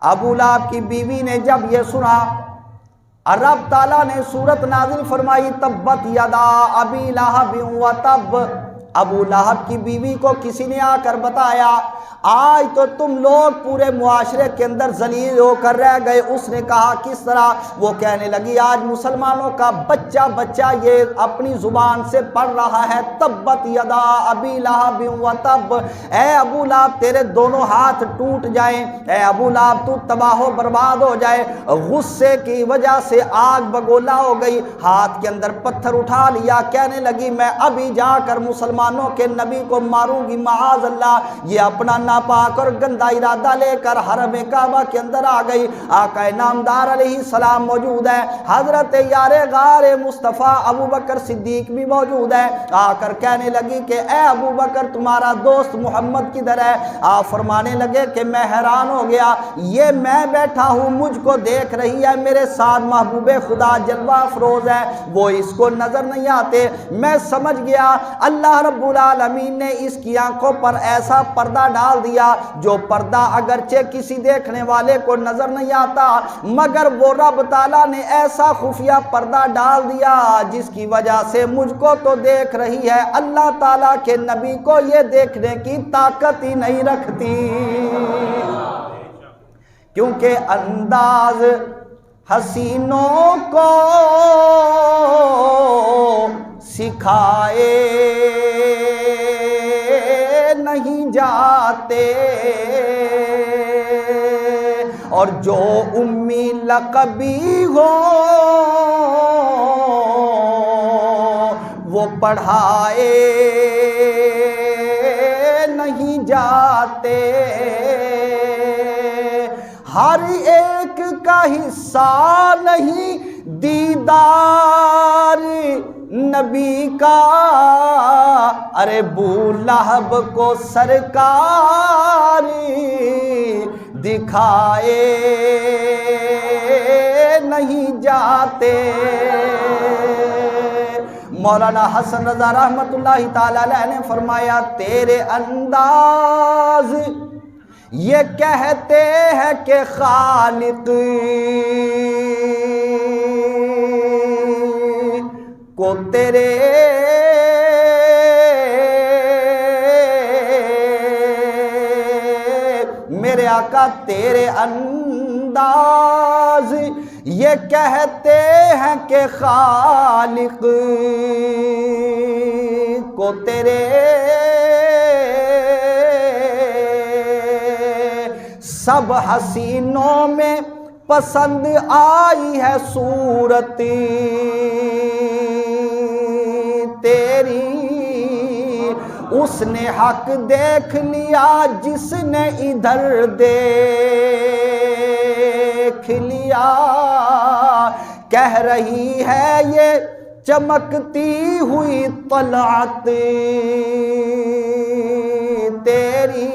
ابو لہب کی بیوی نے جب یہ سنا، رب تعالیٰ نے سورت نازل فرمائی تبت یدا ابی لہب و تب۔ ابو لہب کی بیوی کو کسی نے آ کر بتایا آج تو تم لوگ پورے معاشرے کے اندر ذلیل ہو کر رہ گئے۔ اس نے کہا کس طرح؟ وہ کہنے لگی آج مسلمانوں کا بچہ بچہ یہ اپنی زبان سے پڑھ رہا ہے تبت یدا ابی لہب و تب، اے ابو لہب تیرے دونوں ہاتھ ٹوٹ جائیں، اے ابو لہب تو تباہ و برباد ہو جائے۔ غصے کی وجہ سے آگ بگولا ہو گئی، ہاتھ کے اندر پتھر اٹھا لیا، کہنے لگی میں ابھی جا کر مسلمانوں کے نبی کو ماروں گی معاذ اللہ۔ یہ اپنا ناپاک اور گندا ارادہ لے کر حرم کعبہ کے اندر آ گئی۔ آقا نامدار علیہ السلام موجود ہے، حضرت یار غار مصطفیٰ ابو بکر صدیق بھی موجود ہے۔ آ کر کہنے لگی کہ اے ابو بکر تمہارا دوست محمد کدھر ہے؟ آپ فرمانے لگے کہ میں حیران ہو گیا، یہ میں بیٹھا ہوں مجھ کو دیکھ رہی ہے، میرے ساتھ محبوب خدا جلوہ افروز ہے، وہ اس کو نظر نہیں آتے۔ میں سمجھ گیا اللہ رب العالمین نے اس کی آنکھوں پر ایسا پردہ ڈال دیا جو پردہ اگرچہ کسی دیکھنے والے کو نظر نہیں آتا، مگر وہ رب تعالیٰ نے ایسا خفیہ پردہ ڈال دیا جس کی وجہ سے مجھ کو تو دیکھ رہی ہے، اللہ تعالیٰ کے نبی کو یہ دیکھنے کی طاقت ہی نہیں رکھتی، کیونکہ انداز حسینوں کو سکھائے نہیں جاتے، اور جو امی لقبی ہو وہ پڑھائے نہیں جاتے، ہر ایک کا حصہ نہیں دیدار نبی کا، ارے ابو لہب کو سرکار دکھائے نہیں جاتے۔ مولانا حسن رضا رحمت اللہ تعالی علیہ نے فرمایا تیرے انداز یہ کہتے ہیں کہ خالق کو تیرے میرے آقا تیرے انداز یہ کہتے ہیں کہ خالق کو تیرے سب حسینوں میں پسند آئی ہے صورت تیری، اس نے حق دیکھ لیا جس نے ادھر دیکھ لیا، کہہ رہی ہے یہ چمکتی ہوئی طلعت تیری،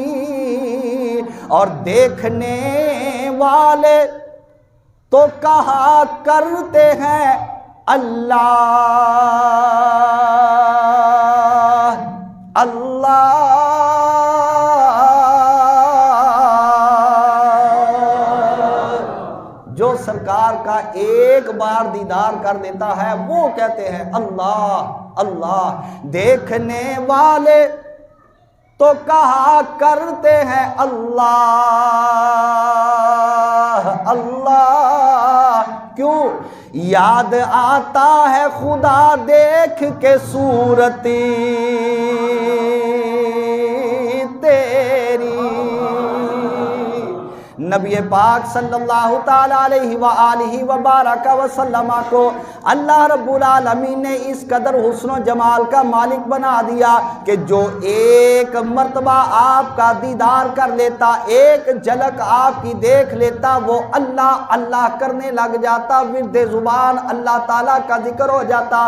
اور دیکھنے والے تو کہا کرتے ہیں اللہ اللہ، جو سرکار کا ایک بار دیدار کر دیتا ہے وہ کہتے ہیں اللہ اللہ، دیکھنے والے تو کہا کرتے ہیں اللہ اللہ، کیوں؟ یاد آتا ہے خدا دیکھ کے صورت تیری۔ نبی پاک صلی اللہ تعالیٰ علیہ وآلہ وبارک وسلم کو اللہ رب العالمین نے اس قدر حسن و جمال کا مالک بنا دیا کہ جو ایک مرتبہ آپ کا دیدار کر لیتا، ایک جھلک آپ کی دیکھ لیتا، وہ اللہ اللہ کرنے لگ جاتا، ورد زبان اللہ تعالیٰ کا ذکر ہو جاتا۔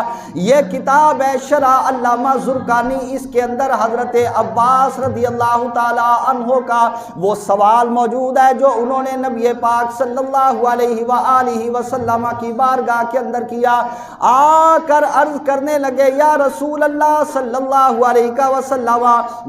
یہ کتاب ہے شرح علامہ زرقانی، اس کے اندر حضرت عباس رضی اللہ تعالیٰ عنہ کا وہ سوال موجود ہے جو جو انہوں نے نبی پاک صلی اللہ علیہ وآلہ وسلم کی بارگاہ کے اندر کیا، آ کر عرض کرنے لگے یا رسول اللہ صلی اللہ علیہ وسلم،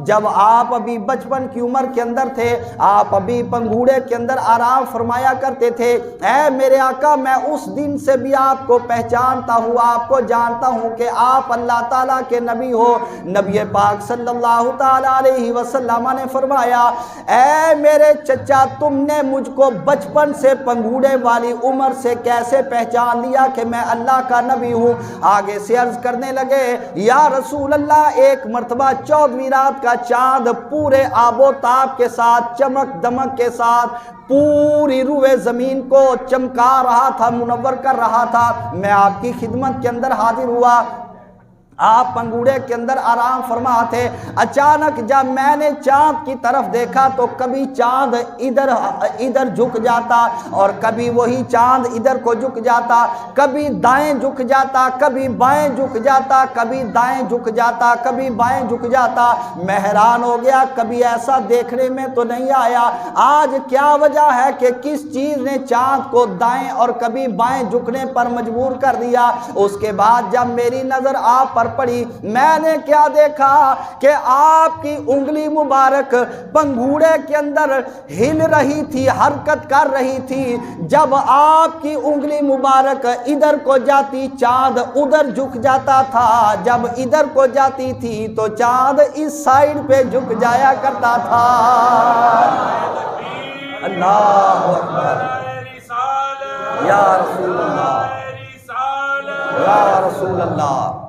جب آپ ابھی بچپن کی عمر کے اندر تھے، آپ ابھی پنگھوڑے کے اندر آرام فرمایا کرتے تھے، اے میرے آقا میں اس دن سے بھی آپ کو پہچانتا ہوں، آپ کو جانتا ہوں کہ آپ اللہ تعالیٰ کے نبی ہو۔ نبی پاک صلی اللہ تعالیٰ علیہ وسلم نے فرمایا اے میرے چچا، تم نے مجھ کو بچپن سے پنگھوڑے والی عمر سے کیسے پہچان لیا کہ میں اللہ کا نبی ہوں؟ آگے سے عرض کرنے لگے یا رسول اللہ، ایک مرتبہ 14ویں رات کا چاند پورے آب و تاب کے ساتھ، چمک دمک کے ساتھ پوری روئے زمین کو چمکا رہا تھا، منور کر رہا تھا، میں آپ کی خدمت کے اندر حاضر ہوا، آپ پنگوڑے کے اندر آرام فرما تھے، اچانک جب میں نے چاند کی طرف دیکھا تو کبھی چاند ادھر جھک جاتا اور کبھی وہی چاند ادھر کو جھک جاتا، کبھی دائیں جھک جاتا، کبھی بائیں جھک جاتا، کبھی دائیں جھک جاتا، کبھی بائیں جھک جاتا، میں حیران ہو گیا، کبھی ایسا دیکھنے میں تو نہیں آیا، آج کیا وجہ ہے کہ کس چیز نے چاند کو دائیں اور کبھی بائیں جھکنے پر مجبور کر دیا؟ اس کے بعد جب میری نظر آپ پر پڑی، میں نے کیا دیکھا کہ آپ کی انگلی مبارک پنگھوڑے کے اندر ہل رہی تھی، حرکت کر رہی تھی، جب آپ کی انگلی مبارک ادھر کو جاتی چاند ادھر جھک جاتا تھا، جب ادھر کو جاتی تھی تو چاند اس سائیڈ پہ جھک جایا کرتا تھا۔ اللہ اکبر، یا رسول اللہ، یا رسول اللہ۔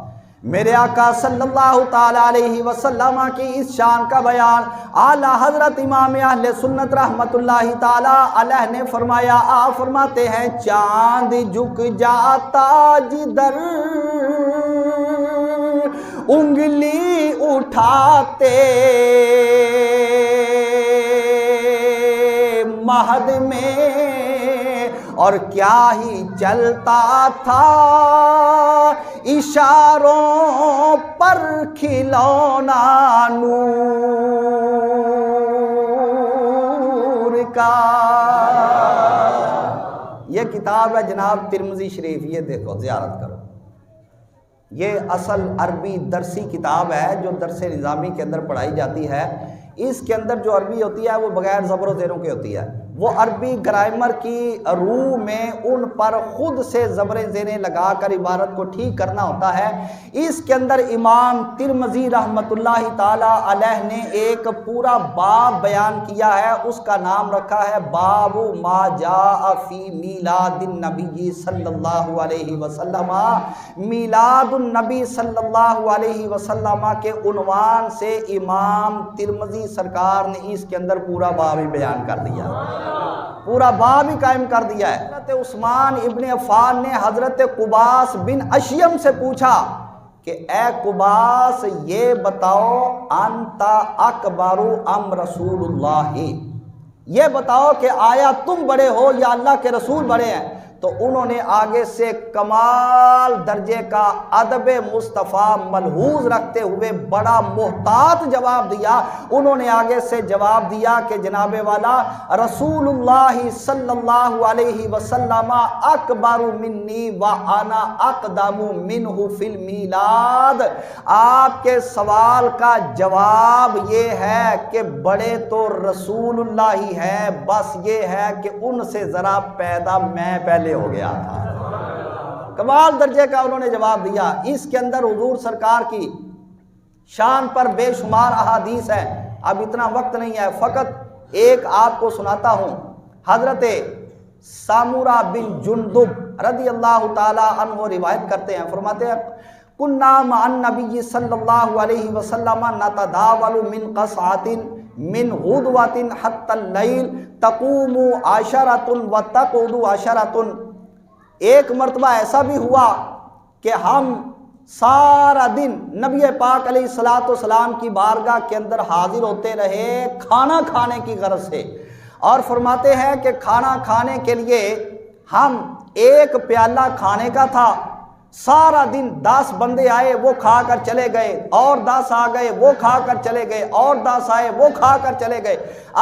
میرے آقا صلی اللہ تعالیٰ علیہ وسلم کی اس شان کا بیان اعلیٰ حضرت امام اہل سنت رحمت اللہ تعالیٰ علیہ نے فرمایا، آپ فرماتے ہیں چاند جھک جاتا جدھر انگلی اٹھاتے مہد میں، اور کیا ہی چلتا تھا اشاروں پر کھلونا نور کا۔ یہ کتاب ہے جناب ترمذی شریف، یہ دیکھو زیارت کرو، یہ اصل عربی درسی کتاب ہے جو درس نظامی کے اندر پڑھائی جاتی ہے۔ اس کے اندر جو عربی ہوتی ہے وہ بغیر زبر و زیروں کی ہوتی ہے، وہ عربی گرامر کی روح میں ان پر خود سے زبر زیریں لگا کر عبارت کو ٹھیک کرنا ہوتا ہے۔ اس کے اندر امام ترمذی رحمت اللہ تعالی علیہ نے ایک پورا باب بیان کیا ہے، اس کا نام رکھا ہے باب ما جاء فی میلاد النبی صلی اللہ علیہ وسلم۔ میلاد النبی صلی اللہ علیہ وسلم کے عنوان سے امام ترمذی سرکار نے اس کے اندر پورا باب ہی بیان کر دیا، پورا باب ہی قائم کر دیا ہے۔ حضرت عثمان ابن عفان نے حضرت قباس بن اشیم سے پوچھا کہ اے قباس یہ بتاؤ انت اکبر ام رسول اللہ، یہ بتاؤ کہ آیا تم بڑے ہو یا اللہ کے رسول بڑے ہیں؟ تو انہوں نے آگے سے کمال درجے کا ادب مصطفیٰ ملحوظ رکھتے ہوئے بڑا محتاط جواب دیا۔ انہوں نے آگے سے جواب دیا کہ جناب والا رسول اللہ صلی اللہ علیہ وسلم اکبر منی وانا اقدم منہ فی المیلاد۔ آپ کے سوال کا جواب یہ ہے کہ بڑے تو رسول اللہ ہی ہیں، بس یہ ہے کہ ان سے ذرا پیدا میں پہلے ہو گیا تھا۔ کمال درجے کا انہوں نے جواب دیا۔ اس کے اندر حضور سرکار کی شان پر بے شمار احادیث ہے، اب اتنا وقت نہیں ہے، فقط ایک آپ کو سناتا ہوں۔ حضرت سامورہ بن جندب رضی اللہ تعالی عنہ روایت کرتے ہیں، فرماتے ہیں کنا مع النبی صلی اللہ علیہ وسلم نتداول من قصعۃ من غدوۃ حتی اللیل تقوم عشرۃ وتقعد عشرۃ۔ ایک مرتبہ ایسا بھی ہوا کہ ہم سارا دن نبی پاک علیہ الصلوۃ والسلام کی بارگاہ کے اندر حاضر ہوتے رہے کھانا کھانے کی غرض سے، اور فرماتے ہیں کہ کھانا کھانے کے لیے ہم ایک پیالہ کھانے کا تھا سارا دن 10 بندے آئے وہ کھا کر چلے گئے، اور 10 آ گئے وہ کھا کر چلے گئے، اور 10 آئے وہ کھا کر چلے گئے۔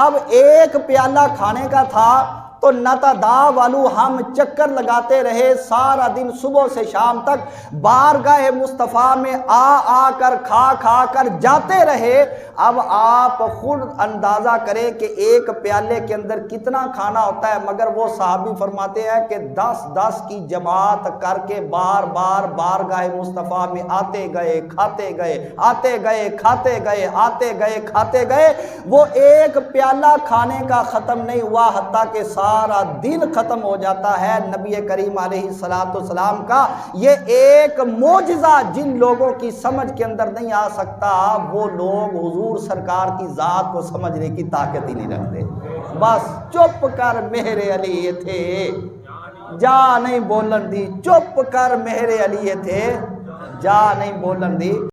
اب ایک پیالہ کھانے کا تھا تو نتدا والو ہم چکر لگاتے رہے سارا دن، صبح سے شام تک بارگاہ مصطفیٰ میں آ کر کھا کھا کر جاتے رہے۔ اب آپ خود اندازہ کریں کہ ایک پیالے کے اندر کتنا کھانا ہوتا ہے، مگر وہ صحابی فرماتے ہیں کہ 10 کی جماعت کر کے بار بار بارگاہ مصطفیٰ میں آتے گئے کھاتے گئے، آتے گئے کھاتے گئے، آتے گئے کھاتے گئے۔ وہ ایک پیالہ کھانے کا ختم نہیں ہوا حتیٰ کہ سارا دن ختم ہو جاتا ہے۔ نبی کریم علیہ السلام کا یہ ایک معجزہ جن لوگوں کی سمجھ کے اندر نہیں آ سکتا، وہ لوگ حضور سرکار کی ذات کو سمجھنے کی طاقت ہی نہیں رکھتے۔ بس چپ کر میرے علی تھے، جا نہیں بولن دی، چپ کر میرے علی تھے، جا نہیں بولن دی۔